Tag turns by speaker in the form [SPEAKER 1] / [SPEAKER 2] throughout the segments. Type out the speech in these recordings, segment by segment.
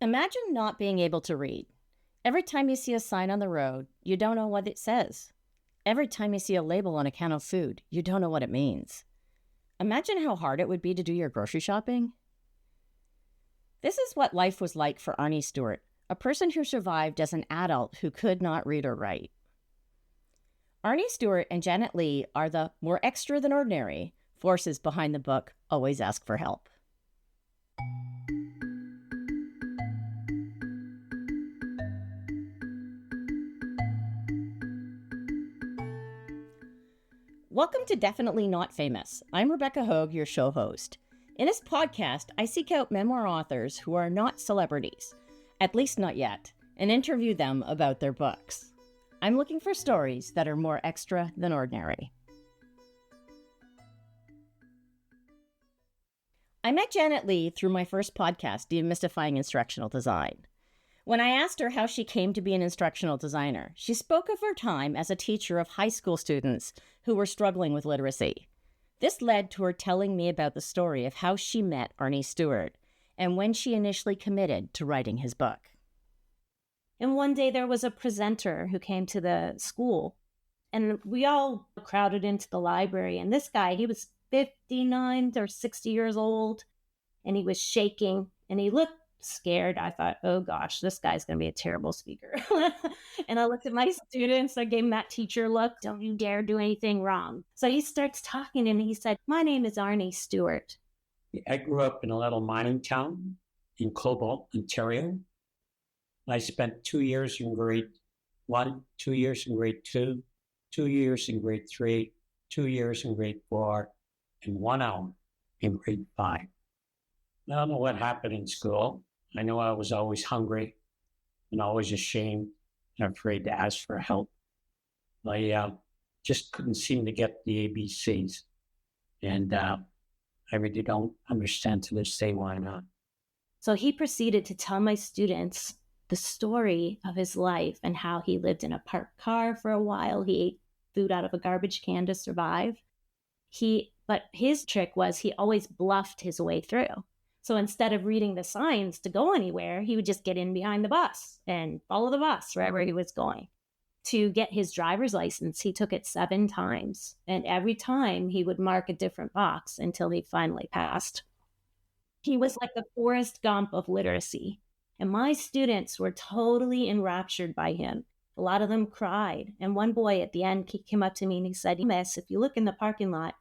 [SPEAKER 1] Imagine not being able to read. Every time you see a sign on the road, you don't know what it says. Every time you see a label on a can of food, you don't know what it means. Imagine how hard it would be to do your grocery shopping. This is what life was like for Arnie Stewart, a person who survived as an adult who could not read or write. Arnie Stewart and Janet Leigh are the more extra than ordinary forces behind the book Always Ask for Help. Welcome to Definitely Not Famous. I'm Rebecca Hogue, your show host. In this podcast, I seek out memoir authors who are not celebrities, at least not yet, and interview them about their books. I'm looking for stories that are more extra than ordinary. I met Janet Leigh through my first podcast, Demystifying Instructional Design. When I asked her how she came to be an instructional designer, she spoke of her time as a teacher of high school students who were struggling with literacy. This led to her telling me about the story of how she met Arnie Stewart and when she initially committed to writing his book.
[SPEAKER 2] And one day there was a presenter who came to the school, and we all crowded into the library. And this guy, he was 59 or 60 years old, and he was shaking, and he looked scared. I thought, oh gosh, this guy's going to be a terrible speaker. And I looked at my students. I gave him that teacher look. Don't you dare do anything wrong. So he starts talking, and he said, my name is Arnie Stewart.
[SPEAKER 3] I grew up in a little mining town in Cobalt, Ontario. I spent 2 years in grade 1, 2 years in grade 2, 2 years in grade 3, 2 years in grade 4, and 1 hour in grade 5. I don't know what happened in school. I know I was always hungry and always ashamed and afraid to ask for help. I just couldn't seem to get the ABCs. And I really don't understand to this day why not.
[SPEAKER 2] So he proceeded to tell my students the story of his life and how he lived in a parked car for a while. He ate food out of a garbage can to survive. But his trick was he always bluffed his way through. So instead of reading the signs to go anywhere, he would just get in behind the bus and follow the bus wherever he was going. To get his driver's license, he took it 7 times. And every time he would mark a different box until he finally passed. He was like the Forrest Gump of literacy. And my students were totally enraptured by him. A lot of them cried. And one boy at the end came up to me and he said, Miss, if you look in the parking lot,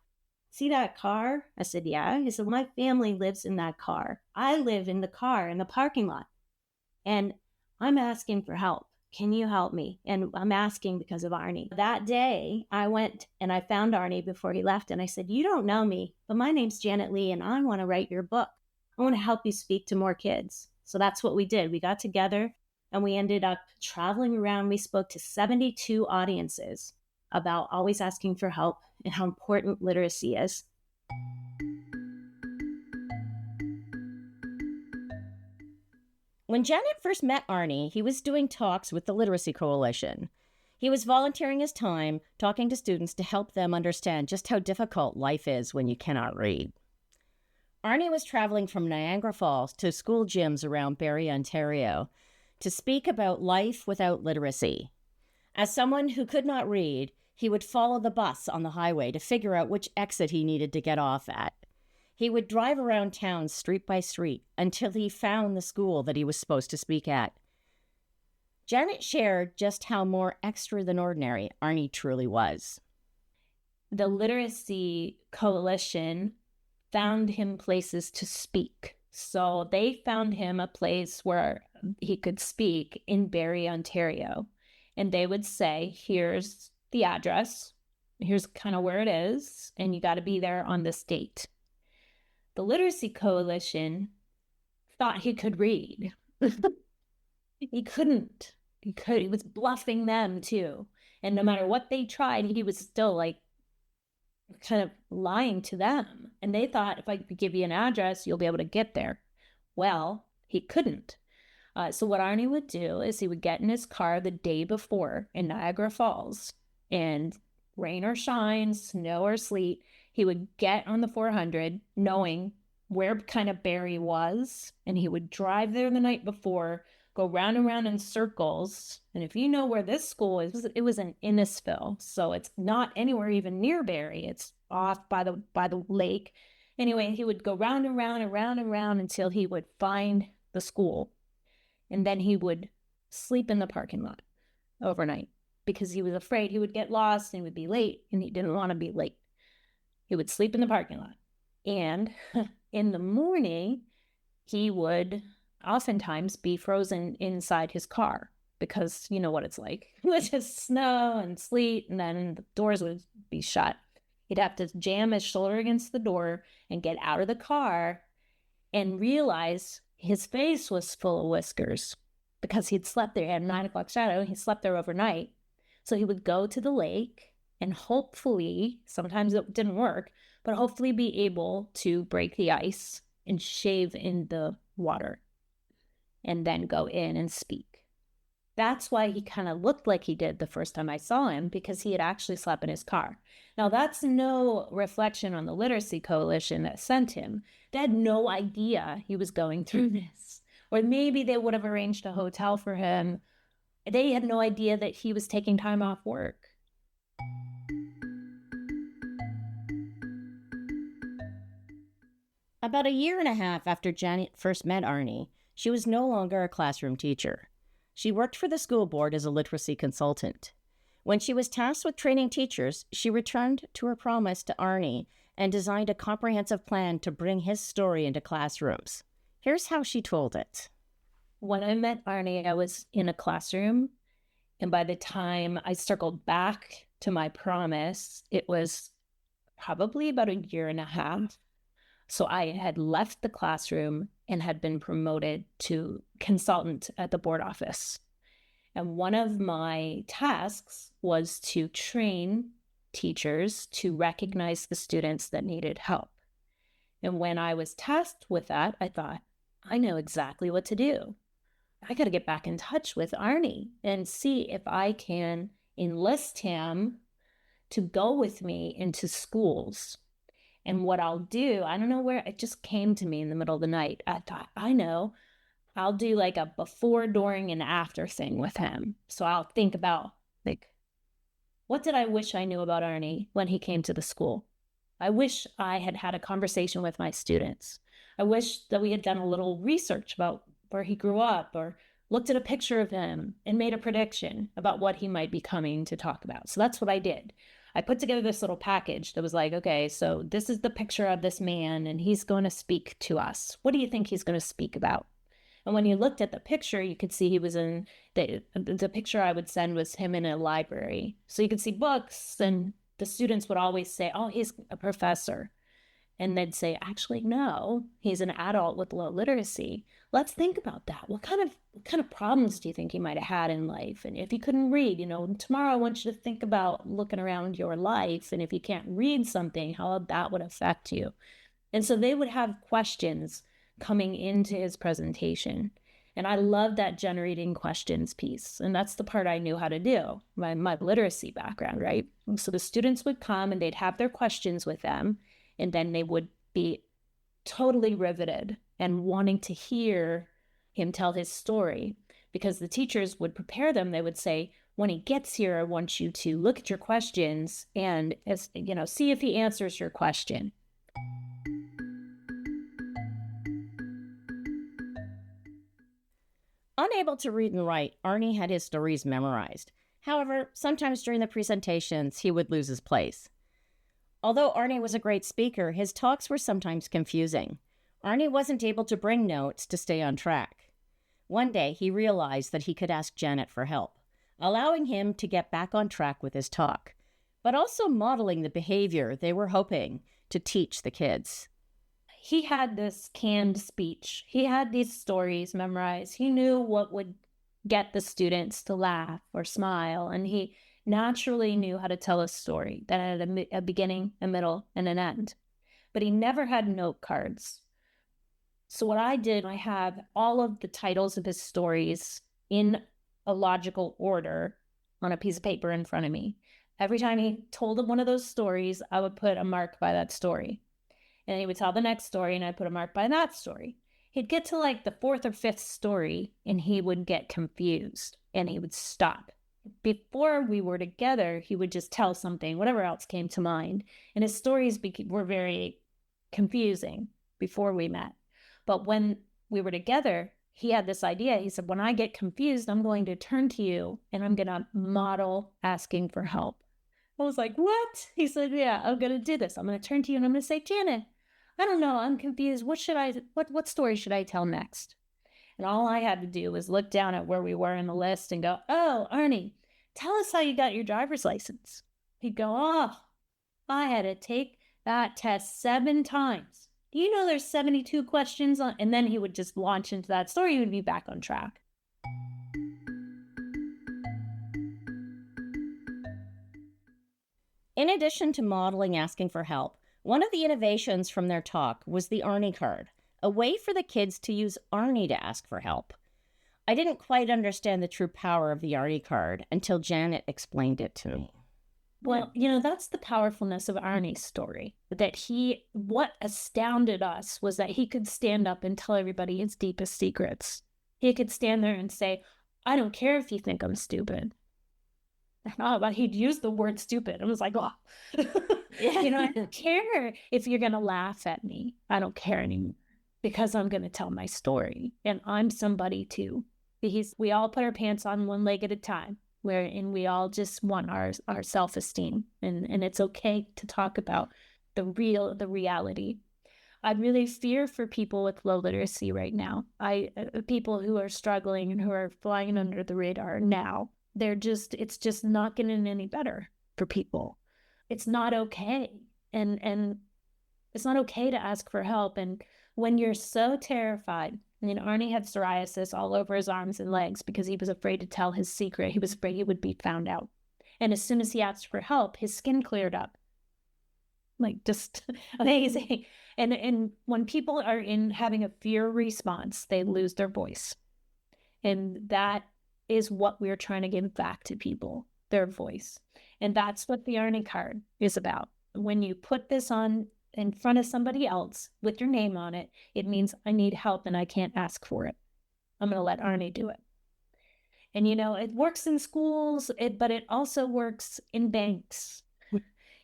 [SPEAKER 2] see that car? I said, yeah. He said, my family lives in that car. I live in the car in the parking lot. And I'm asking for help. Can you help me? And I'm asking because of Arnie. That day, I went and I found Arnie before he left. And I said, you don't know me, but my name's Janet Leigh and I want to write your book. I want to help you speak to more kids. So that's what we did. We got together and we ended up traveling around. We spoke to 72 audiences about always asking for help and how important literacy is.
[SPEAKER 1] When Janet first met Arnie, he was doing talks with the Literacy Coalition. He was volunteering his time, talking to students to help them understand just how difficult life is when you cannot read. Arnie was traveling from Niagara Falls to school gyms around Barrie, Ontario, to speak about life without literacy. As someone who could not read, he would follow the bus on the highway to figure out which exit he needed to get off at. He would drive around town street by street until he found the school that he was supposed to speak at. Janet shared just how more extra than ordinary Arnie truly was.
[SPEAKER 2] The Literacy Coalition found him places to speak. So they found him a place where he could speak in Barrie, Ontario. And they would say, here's the address, here's kind of where it is, and you got to be there on this date. The Literacy Coalition thought he could read. He couldn't. He was bluffing them too. And no matter what they tried, he was still like kind of lying to them. And they thought, if I could give you an address, you'll be able to get there. Well, he couldn't. So what Arnie would do is he would get in his car the day before in Niagara Falls, and rain or shine, snow or sleet, he would get on the 400 knowing where kind of Barry was, and he would drive there the night before, go round and round in circles. And if you know where this school is, it was in Innisfil, so it's not anywhere even near Barry. It's off by the lake. Anyway, he would go round and round and round and round until he would find the school, and then he would sleep in the parking lot overnight because he was afraid he would get lost and would be late, and he didn't want to be late. He would sleep in the parking lot, and in the morning, he would oftentimes be frozen inside his car because you know what it's like. It would just snow and sleet, and then the doors would be shut. He'd have to jam his shoulder against the door and get out of the car and realize his face was full of whiskers because he'd slept there. He had a 9 o'clock shadow. He slept there overnight. So he would go to the lake and hopefully, sometimes it didn't work, but hopefully be able to break the ice and shave in the water and then go in and speak. That's why he kind of looked like he did the first time I saw him, because he had actually slept in his car. Now, that's no reflection on the Literacy Coalition that sent him. They had no idea he was going through this. Or maybe they would have arranged a hotel for him. They had no idea that he was taking time off work.
[SPEAKER 1] About a year and a half after Janet first met Arnie, she was no longer a classroom teacher. She worked for the school board as a literacy consultant. When she was tasked with training teachers, she returned to her promise to Arnie and designed a comprehensive plan to bring his story into classrooms. Here's how she told it.
[SPEAKER 2] When I met Arnie, I was in a classroom, and by the time I circled back to my promise, it was probably about a year and a half. So I had left the classroom and had been promoted to consultant at the board office. And one of my tasks was to train teachers to recognize the students that needed help. And when I was tasked with that, I thought, I know exactly what to do. I got to get back in touch with Arnie and see if I can enlist him to go with me into schools. And what I'll do, I don't know where, it just came to me in the middle of the night. I thought, I know, I'll do like a before, during, and after thing with him. So I'll think about, like, what did I wish I knew about Arnie when he came to the school? I wish I had had a conversation with my students. I wish that we had done a little research about where he grew up, or looked at a picture of him and made a prediction about what he might be coming to talk about. So that's what I did. I put together this little package that was like, okay, so this is the picture of this man, and he's going to speak to us. What do you think he's going to speak about? And when you looked at the picture, you could see he was in, the picture I would send was him in a library. So you could see books, and the students would always say, oh, he's a professor. And they'd say, actually, no, he's an adult with low literacy. Let's think about that. What kind of problems do you think he might have had in life? And if he couldn't read, tomorrow I want you to think about looking around your life. And if you can't read something, how that would affect you. And so they would have questions coming into his presentation. And I love that generating questions piece. And that's the part I knew how to do, my literacy background, right? And so the students would come and they'd have their questions with them. And then they would be totally riveted and wanting to hear him tell his story, because the teachers would prepare them. They would say, when he gets here, I want you to look at your questions and, see if he answers your question.
[SPEAKER 1] Unable to read and write, Arnie had his stories memorized. However, sometimes during the presentations, he would lose his place. Although Arnie was a great speaker, his talks were sometimes confusing. Arnie wasn't able to bring notes to stay on track. One day, he realized that he could ask Janet for help, allowing him to get back on track with his talk, but also modeling the behavior they were hoping to teach the kids.
[SPEAKER 2] He had this canned speech. He had these stories memorized. He knew what would get the students to laugh or smile, and he naturally knew how to tell a story that had a beginning, a middle, and an end. But he never had note cards. So what I did, I have all of the titles of his stories in a logical order on a piece of paper in front of me. Every time he told one of those stories, I would put a mark by that story. And he would tell the next story, and I'd put a mark by that story. He'd get to like the fourth or fifth story, and he would get confused, and he would stop. Before we were together, he would just tell something, whatever else came to mind. And his stories were very confusing before we met. But when we were together, he had this idea. He said, when I get confused, I'm going to turn to you and I'm going to model asking for help. I was like, what? He said, yeah, I'm going to do this. I'm going to turn to you and I'm going to say, Janet, I don't know. I'm confused. What story should I tell next? And all I had to do was look down at where we were in the list and go, oh, Arnie, tell us how you got your driver's license. He'd go, oh, I had to take that test 7 times. Do you know there's 72 questions on? And then he would just launch into that story. He would be back on track.
[SPEAKER 1] In addition to modeling asking for help, one of the innovations from their talk was the Arnie Card, a way for the kids to use Arnie to ask for help. I didn't quite understand the true power of the Arnie Card until Janet explained it to me.
[SPEAKER 2] Well, that's the powerfulness of Arnie's story, that what astounded us was that he could stand up and tell everybody his deepest secrets. He could stand there and say, I don't care if you think I'm stupid. But he'd use the word stupid. I was like, oh, I don't care if you're going to laugh at me. I don't care anymore because I'm going to tell my story. And I'm somebody too. We all put our pants on one leg at a time. And we all just want our self-esteem, and it's okay to talk about the reality. I really fear for people with low literacy right now. People who are struggling and who are flying under the radar now. It's just not getting any better for people. It's not okay, and it's not okay to ask for help. And when you're so terrified. Arnie had psoriasis all over his arms and legs because he was afraid to tell his secret. He was afraid he would be found out. And as soon as he asked for help, his skin cleared up. Like, just amazing. And when people are having a fear response, they lose their voice. And that is what we're trying to give back to people, their voice. And that's what the Arnie Card is about. When you put this on in front of somebody else with your name on it, it means I need help and I can't ask for it. I'm going to let Arnie do it. And, it works in schools, but it also works in banks.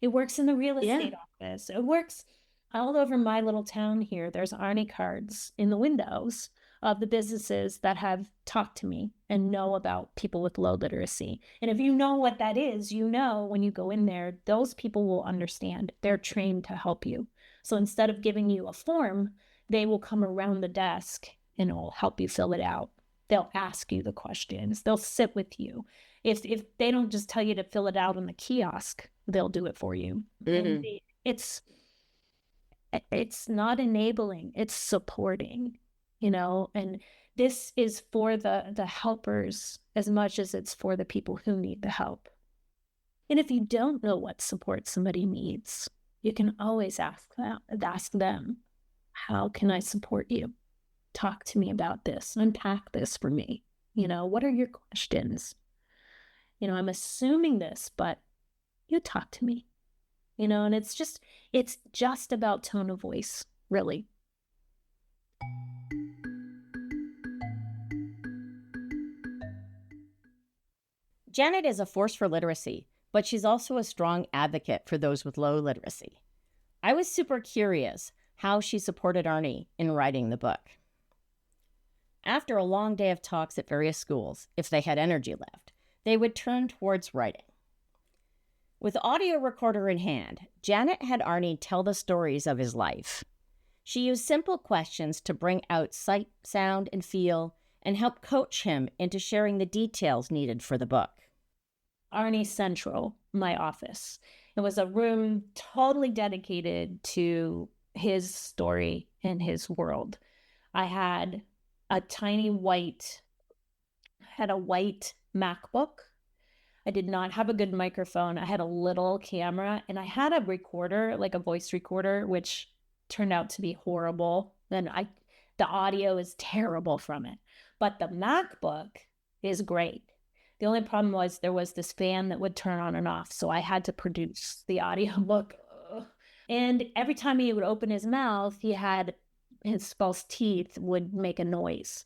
[SPEAKER 2] It works in the real estate office. It works all over my little town here. There's Arnie Cards in the windows of the businesses that have talked to me and know about people with low literacy. And if you know what that is, when you go in there, those people will understand. They're trained to help you. So instead of giving you a form, they will come around the desk and will help you fill it out. They'll ask you the questions. They'll sit with you. If they don't just tell you to fill it out on the kiosk, they'll do it for you. Mm-hmm. It's not enabling, it's supporting. And this is for the helpers as much as it's for the people who need the help. And if you don't know what support somebody needs, you can always ask them, how can I support you? Talk to me about this. Unpack this for me. What are your questions? I'm assuming this, but you talk to me. And it's just about tone of voice, really.
[SPEAKER 1] Janet is a force for literacy, but she's also a strong advocate for those with low literacy. I was super curious how she supported Arnie in writing the book. After a long day of talks at various schools, if they had energy left, they would turn towards writing. With audio recorder in hand, Janet had Arnie tell the stories of his life. She used simple questions to bring out sight, sound, and feel, and help coach him into sharing the details needed for the book.
[SPEAKER 2] Arnie Central, my office. It was a room totally dedicated to his story and his world. I had a white MacBook. I did not have a good microphone. I had a little camera, and I had a recorder, like a voice recorder, which turned out to be horrible. The audio is terrible from it. But the MacBook is great. The only problem was there was this fan that would turn on and off. So I had to produce the audio book And every time he would open his mouth, his false teeth would make a noise.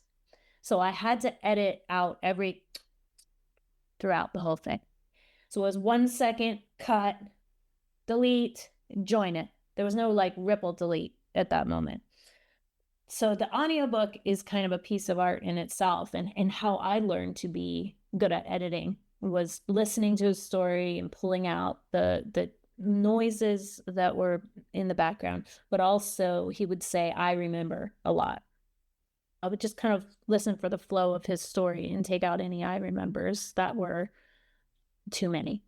[SPEAKER 2] So I had to edit out throughout the whole thing. So it was 1 second, cut, delete, join it. There was no like ripple delete at that moment. So the audiobook is kind of a piece of art in itself. And how I learned to be good at editing was listening to his story and pulling out the noises that were in the background. But also he would say, I remember a lot. I would just kind of listen for the flow of his story and take out any I remembers that were too many.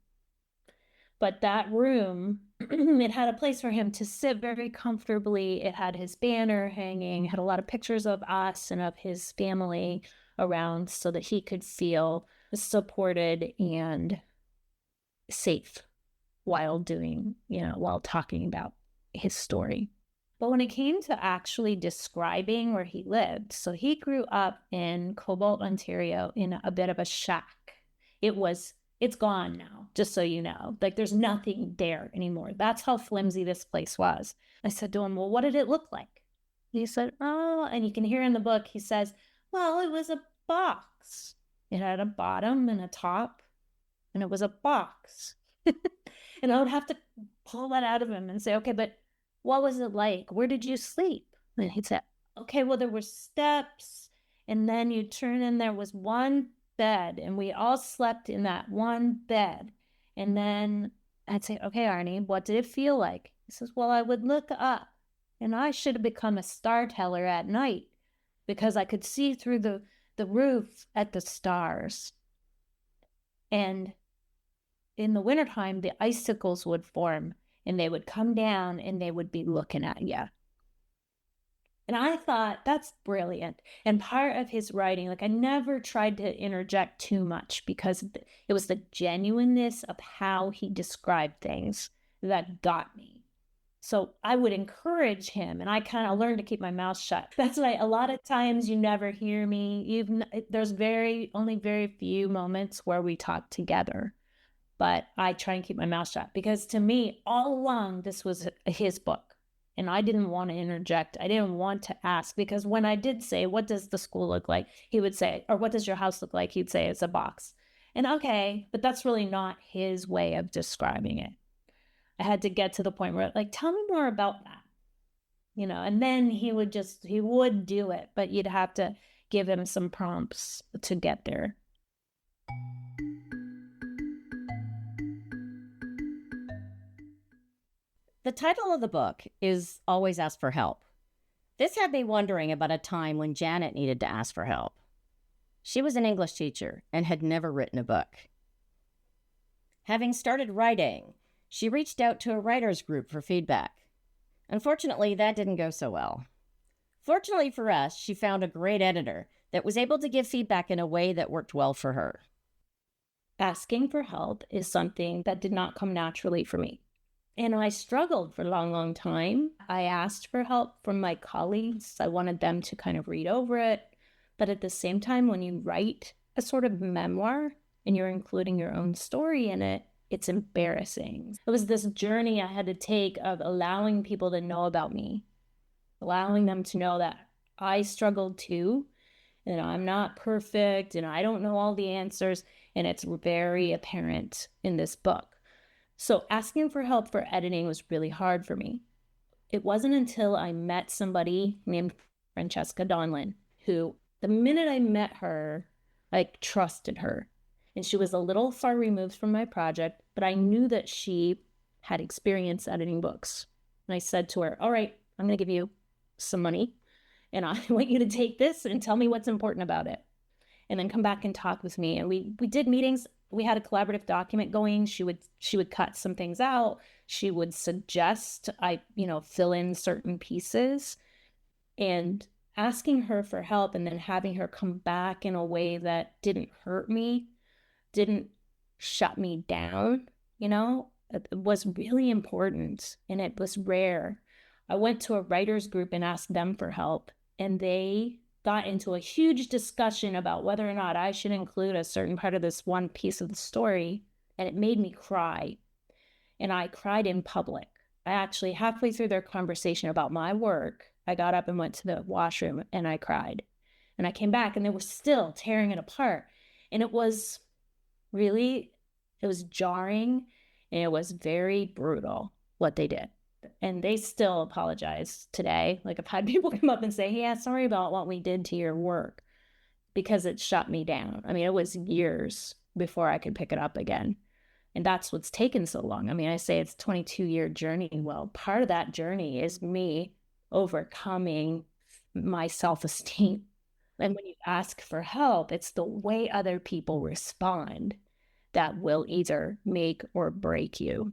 [SPEAKER 2] But that room, it had a place for him to sit very comfortably. It had his banner hanging, had a lot of pictures of us and of his family around so that he could feel supported and safe while while talking about his story. But when it came to actually describing where he lived, so he grew up in Cobalt, Ontario, in a bit of a shack. It's gone now, just so you know. Like, there's nothing there anymore. That's how flimsy this place was. I said to him, well, what did it look like? He said, oh, and you can hear in the book, he says, well, it was a box. It had a bottom and a top, and it was a box. And I would have to pull that out of him and say, okay, but what was it like? Where did you sleep? And he'd say, okay, well, there were steps, and then you turn in, there was one bed, and we all slept in that one bed. And then I'd say, okay, Arnie, what did it feel like? He says, well, I would look up, and I should have become a star teller at night because I could see through the roof at the stars. And in the wintertime, the icicles would form, and they would come down, and they would be looking at you. And I thought, that's brilliant. And part of his writing, like, I never tried to interject too much because it was the genuineness of how he described things that got me. So I would encourage him, and I kind of learned to keep my mouth shut. That's why a lot of times you never hear me. There's only very few moments where we talk together, but I try and keep my mouth shut because to me, all along, this was his book. And I didn't want to interject. I didn't want to ask because when I did say, what does the school look like? He would say, or what does your house look like? He'd say, it's a box. And okay, but that's really not his way of describing it. I had to get to the point where, like, tell me more about that, and then he would do it, but you'd have to give him some prompts to get there.
[SPEAKER 1] The title of the book is Always Ask for Help. This had me wondering about a time when Janet needed to ask for help. She was an English teacher and had never written a book. Having started writing, she reached out to a writers group for feedback. Unfortunately, that didn't go so well. Fortunately for us, she found a great editor that was able to give feedback in a way that worked well for her.
[SPEAKER 2] Asking for help is something that did not come naturally for me. And I struggled for a long, long time. I asked for help from my colleagues. I wanted them to kind of read over it. But at the same time, when you write a sort of memoir and you're including your own story in it, it's embarrassing. It was this journey I had to take of allowing people to know about me, allowing them to know that I struggled too, and I'm not perfect, and I don't know all the answers, and it's very apparent in this book. So asking for help for editing was really hard for me. It wasn't until I met somebody named Francesca Donlin, who, the minute I met her, I trusted her. And she was a little far removed from my project, but I knew that she had experience editing books. And I said to her, all right, I'm going to give you some money, and I want you to take this and tell me what's important about it. And then come back and talk with me. And we did meetings. We had a collaborative document going. She would cut some things out. She would suggest I, fill in certain pieces. And asking her for help and then having her come back in a way that didn't hurt me, didn't shut me down, it was really important, and it was rare. I went to a writers group and asked them for help, and they got into a huge discussion about whether or not I should include a certain part of this one piece of the story, and it made me cry. And I cried in public. I actually, halfway through their conversation about my work, I got up and went to the washroom and I cried. And I came back and they were still tearing it apart. And it was jarring and it was very brutal what they did. And they still apologize today. Like, I've had people come up and say, "Yeah, sorry about what we did to your work," because it shut me down. I mean, it was years before I could pick it up again. And that's what's taken so long. I mean, I say it's a 22-year journey. Well, part of that journey is me overcoming my self-esteem. And when you ask for help, it's the way other people respond that will either make or break you.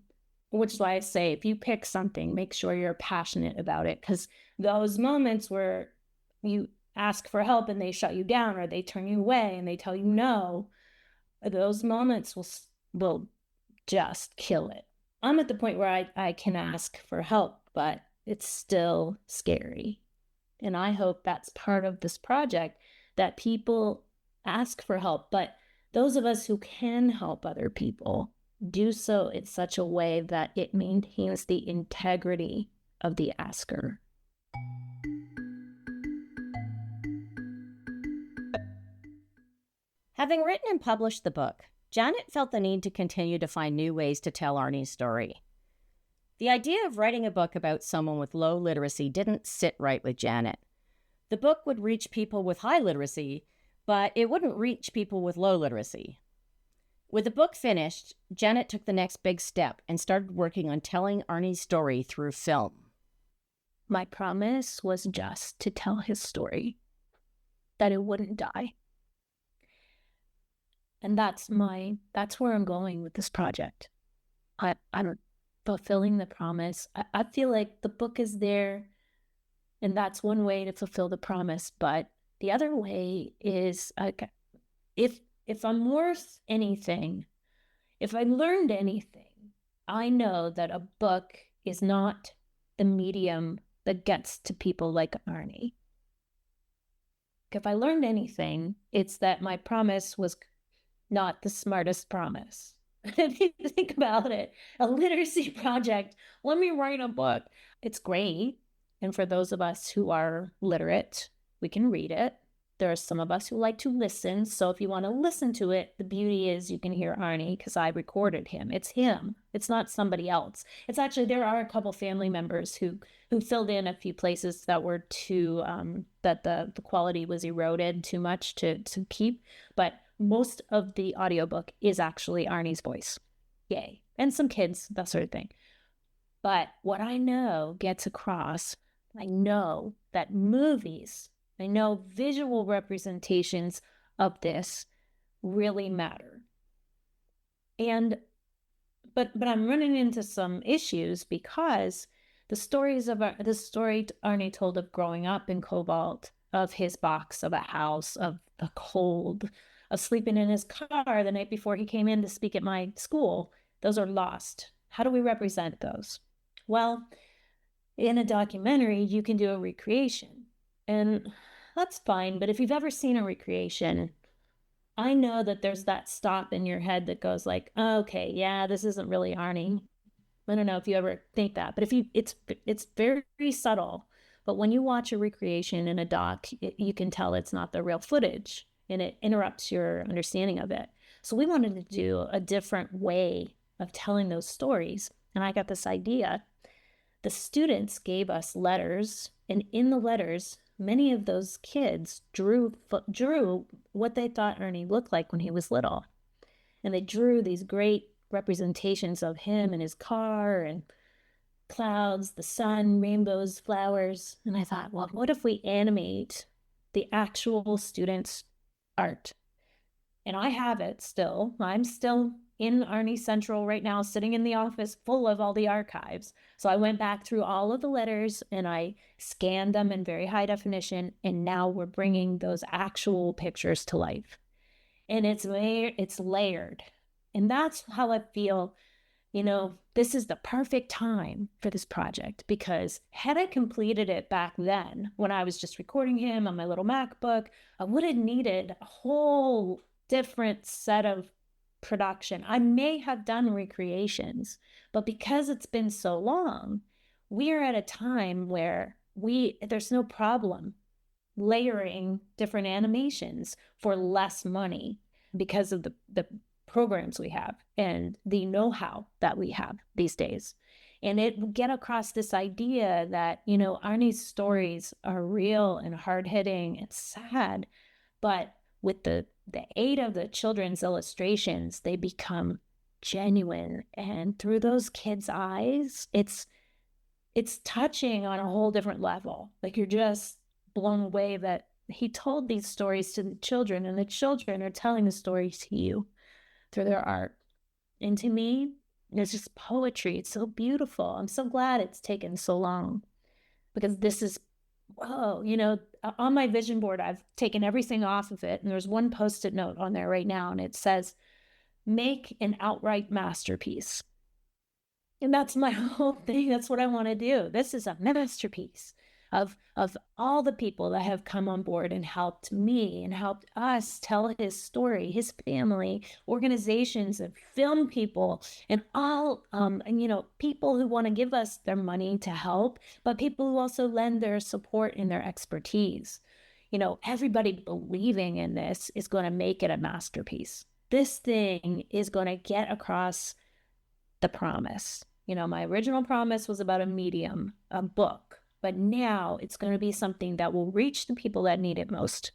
[SPEAKER 2] Which is why I say, if you pick something, make sure you're passionate about it. Because those moments where you ask for help and they shut you down, or they turn you away and they tell you no, those moments will just kill it. I'm at the point where I can ask for help, but it's still scary. And I hope that's part of this project, that people ask for help, but those of us who can help other people do so in such a way that it maintains the integrity of the asker.
[SPEAKER 1] Having written and published the book, Janet felt the need to continue to find new ways to tell Arnie's story. The idea of writing a book about someone with low literacy didn't sit right with Janet. The book would reach people with high literacy, but it wouldn't reach people with low literacy. With the book finished, Janet took the next big step and started working on telling Arnie's story through film.
[SPEAKER 2] My promise was just to tell his story, that it wouldn't die. And that's where I'm going with this project. I'm fulfilling the promise. I feel like the book is there, and that's one way to fulfill the promise. But the other way is, if I'm worth anything, if I learned anything, I know that a book is not the medium that gets to people like Arnie. If I learned anything, it's that my promise was not the smartest promise. If you think about it, a literacy project, let me write a book. It's great. And for those of us who are literate, we can read it. There are some of us who like to listen. So if you want to listen to it, the beauty is you can hear Arnie because I recorded him. It's him. It's not somebody else. It's actually, there are a couple family members who filled in a few places that were too, that the quality was eroded too much to keep. But most of the audiobook is actually Arnie's voice. Yay. And some kids, that sort of thing. But what I know gets across, I know that movies, I know visual representations of this really matter. But I'm running into some issues because the story Arnie told of growing up in Cobalt, of his box, of a house, of the cold, of sleeping in his car the night before he came in to speak at my school, those are lost. How do we represent those? Well, in a documentary, you can do a recreation. And that's fine, but if you've ever seen a recreation, I know that there's that stop in your head that goes like, oh, okay, yeah, this isn't really Arnie. I don't know if you ever think that, but it's very subtle. But when you watch a recreation in a doc, you can tell it's not the real footage, and it interrupts your understanding of it. So we wanted to do a different way of telling those stories, and I got this idea. The students gave us letters, and in the letters, many of those kids drew what they thought Arnie looked like when he was little. And they drew these great representations of him and his car and clouds, the sun, rainbows, flowers. And I thought, well, what if we animate the actual students' art? And I have it still. I'm still in Arnie Central right now, sitting in the office full of all the archives. So I went back through all of the letters and I scanned them in very high definition. And now we're bringing those actual pictures to life. And it's layered. And that's how I feel, this is the perfect time for this project, because had I completed it back then when I was just recording him on my little MacBook, I would have needed a whole different set of production. I may have done recreations, but because it's been so long, we're at a time where there's no problem layering different animations for less money because of the programs we have and the know-how that we have these days. And it will get across this idea that, Arnie's stories are real and hard-hitting and sad, but with the aid of the children's illustrations, they become genuine. And through those kids' eyes, it's touching on a whole different level. Like, you're just blown away that he told these stories to the children, and the children are telling the stories to you through their art. And to me, it's just poetry. It's so beautiful. I'm so glad it's taken so long, because this is, whoa, on my vision board, I've taken everything off of it. And there's one Post-it note on there right now, and it says, make an outright masterpiece. And that's my whole thing. That's what I want to do. This is a masterpiece of all the people that have come on board and helped me and helped us tell his story, his family, organizations and film people, and all, people who want to give us their money to help, but people who also lend their support and their expertise. Everybody believing in this is going to make it a masterpiece. This thing is going to get across the promise. My original promise was about a medium, a book, but now it's going to be something that will reach the people that need it most.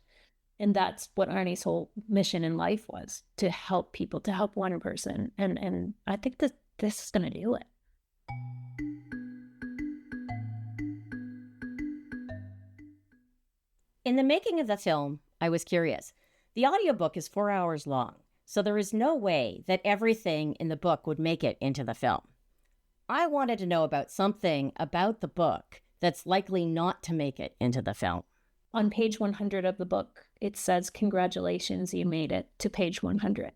[SPEAKER 2] And that's what Arnie's whole mission in life was, to help people, to help one person. And I think that this is going to do it.
[SPEAKER 1] In the making of the film, I was curious. The audiobook is 4 hours long, so there is no way that everything in the book would make it into the film. I wanted to know about something about the book that's likely not to make it into the film.
[SPEAKER 2] On page 100 of the book, it says, congratulations, you made it to page 100.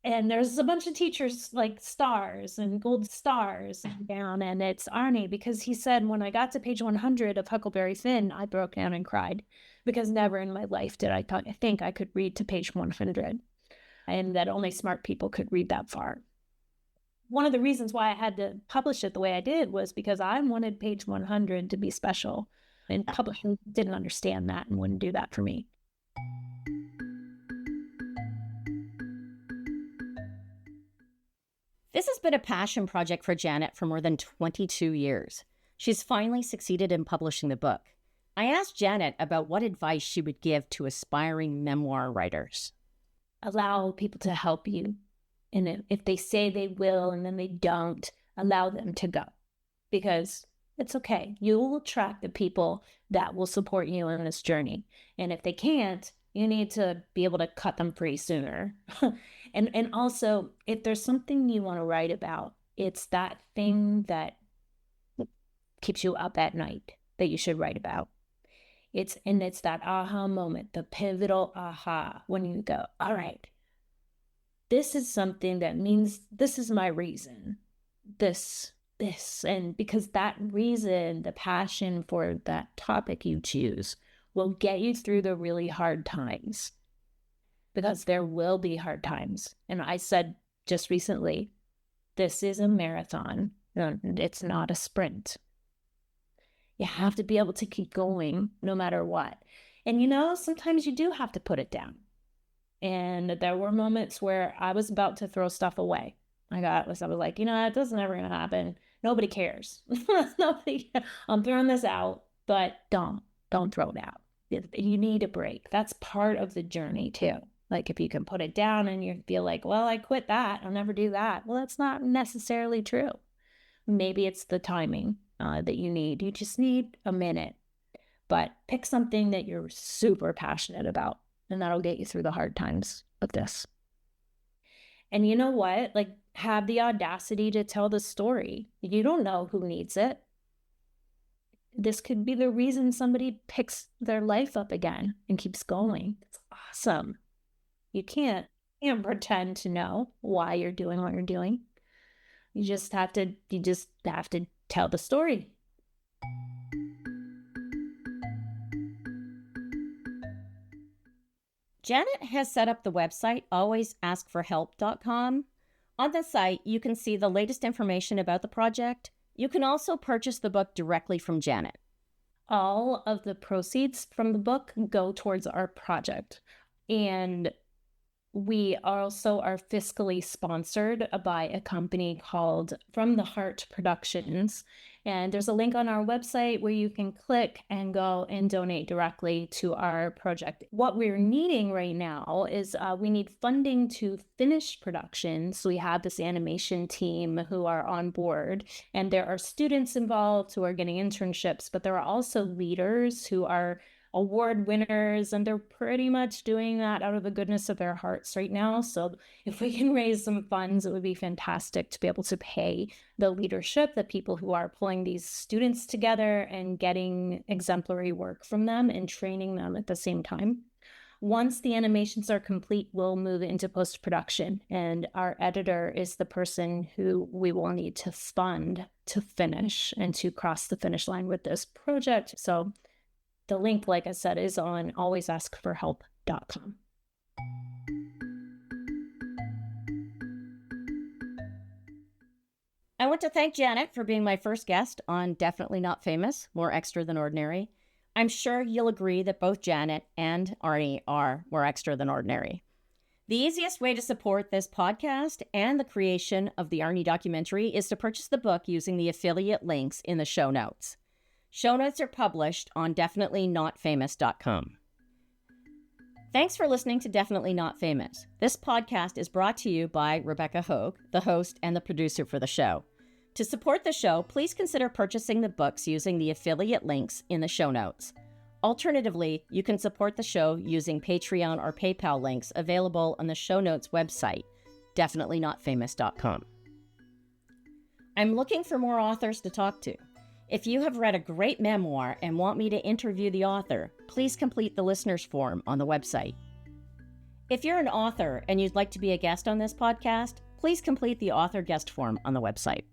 [SPEAKER 2] And there's a bunch of teachers like stars and gold stars down, and it's Arnie, because he said, when I got to page 100 of Huckleberry Finn, I broke down and cried, because never in my life did I think I could read to page 100, and that only smart people could read that far. One of the reasons why I had to publish it the way I did was because I wanted page 100 to be special, and publishing didn't understand that and wouldn't do that for me.
[SPEAKER 1] This has been a passion project for Janet for more than 22 years. She's finally succeeded in publishing the book. I asked Janet about what advice she would give to aspiring memoir writers.
[SPEAKER 2] Allow people to help you. And if they say they will and then they don't, allow them to go. Because it's okay. You will attract the people that will support you in this journey. And if they can't, you need to be able to cut them free sooner. And also, if there's something you want to write about, it's that thing that keeps you up at night that you should write about. It's that aha moment, the pivotal aha, when you go, all right, this is something that means this is my reason, this, and because that reason, the passion for that topic you choose will get you through the really hard times, because there will be hard times. And I said just recently, this is a marathon, it's not a sprint. You have to be able to keep going no matter what. And sometimes you do have to put it down. And there were moments where I was about to throw stuff away. I was like, this is never going to happen. Nobody cares. I'm throwing this out, but don't throw it out. You need a break. That's part of the journey too. Like, if you can put it down and you feel like, well, I quit that, I'll never do that. Well, that's not necessarily true. Maybe it's the timing that you need. You just need a minute. But pick something that you're super passionate about, and that'll get you through the hard times of this. And you know what? Like, have the audacity to tell the story. You don't know who needs it. This could be the reason somebody picks their life up again and keeps going. It's awesome. You can't pretend to know why you're doing what you're doing. You just have to tell the story.
[SPEAKER 1] Janet has set up the website alwaysaskforhelp.com. On the site, you can see the latest information about the project. You can also purchase the book directly from Janet.
[SPEAKER 2] All of the proceeds from the book go towards our project. And we also are fiscally sponsored by a company called From the Heart Productions. And there's a link on our website where you can click and go and donate directly to our project. What we're needing right now is we need funding to finish production. So we have this animation team who are on board, and there are students involved who are getting internships, but there are also leaders who are award winners, and they're pretty much doing that out of the goodness of their hearts right now. So if we can raise some funds, it would be fantastic to be able to pay the leadership, the people who are pulling these students together and getting exemplary work from them and training them at the same time. Once the animations are complete, we'll move into post-production, and our editor is the person who we will need to fund to finish and to cross the finish line with this project. So the link, like I said, is on alwaysaskforhelp.com.
[SPEAKER 1] I want to thank Janet for being my first guest on Definitely Not Famous, More Extra Than Ordinary. I'm sure you'll agree that both Janet and Arnie are more extra than ordinary. The easiest way to support this podcast and the creation of the Arnie documentary is to purchase the book using the affiliate links in the show notes. Show notes are published on definitelynotfamous.com. Thanks for listening to Definitely Not Famous. This podcast is brought to you by Rebecca Hogue, the host and the producer for the show. To support the show, please consider purchasing the books using the affiliate links in the show notes. Alternatively, you can support the show using Patreon or PayPal links available on the show notes website, definitelynotfamous.com. I'm looking for more authors to talk to. If you have read a great memoir and want me to interview the author, please complete the listener's form on the website. If you're an author and you'd like to be a guest on this podcast, please complete the author guest form on the website.